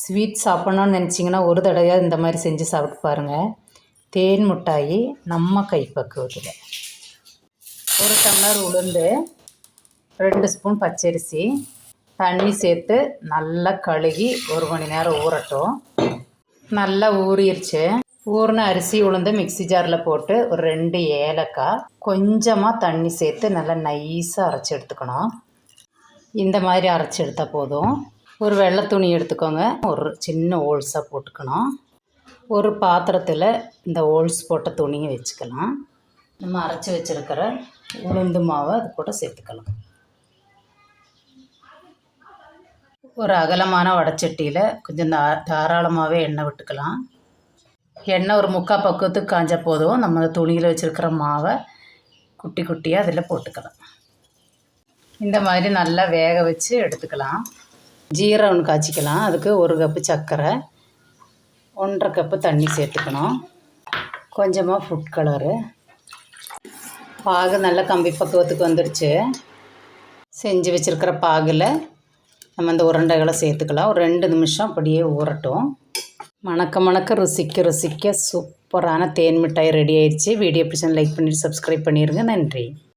Sweet சாப்பிட்ணுன்னு நினச்சிங்கன்னா ஒரு தடவையாவது இந்த மாதிரி செஞ்சு சாப்பிட்டு பாருங்கள். தேன் மிட்டாயி நம்ம கைப்பக்குவத்தில். 1 டம்ளர் உளுந்து, 2 ஸ்பூன் பச்சரிசி, தண்ணி சேர்த்து நல்லா கழுகி 1 மணி நேரம் ஊறட்டும். நல்லா ஊறிடுச்சு. ஊறின அரிசி உளுந்து மிக்ஸி ஜாரில் போட்டு ஒரு 2 ஏலக்காய், கொஞ்சமாக தண்ணி சேர்த்து நல்லா நைஸாக அரைச்சி எடுத்துக்கணும். இந்த மாதிரி அரைச்சி எடுத்தால் போதும். ஒரு வெள்ளை துணி எடுத்துக்கோங்க. ஒரு சின்ன ஹோல்ஸாக போட்டுக்கணும். ஒரு பாத்திரத்தில் இந்த ஹோல்ஸ் போட்ட துணியை வச்சுக்கலாம். நம்ம அரைச்சி வச்சுருக்கிற உளுந்து மாவை அது கூட சேர்த்துக்கலாம். ஒரு அகலமான வடைச்சட்டியில் கொஞ்சம் தாராளமாகவே எண்ணெய் விட்டுக்கலாம். எண்ணெய் ஒரு 3/4 பக்குவத்துக்கு காஞ்ச போதும் நம்ம துணியில் வச்சுருக்கிற மாவை குட்டி குட்டியாக அதில் போட்டுக்கலாம். இந்த மாதிரி நல்லா வேக வச்சு எடுத்துக்கலாம். ஜீரகம் ஒன்று காய்ச்சிக்கலாம். அதுக்கு 1 கப்பு சர்க்கரை, 1/2 கப்பு தண்ணி சேர்த்துக்கணும். கொஞ்சமாக ஃபுட் கலரு. பாகு நல்லா கம்பி பக்குவத்துக்கு வந்துடுச்சு. செஞ்சு வச்சுருக்கிற பாகில் நம்ம இந்த உருண்டைகளை சேர்த்துக்கலாம். ஒரு 2 நிமிஷம் அப்படியே ஊறட்டும். மணக்க மணக்க ருசிக்க சூப்பரான தேன் மிட்டாய் ரெடி ஆயிடுச்சு. வீடியோ பிடிச்சா லைக் பண்ணிவிட்டு சப்ஸ்கிரைப் பண்ணிடுங்க. நன்றி.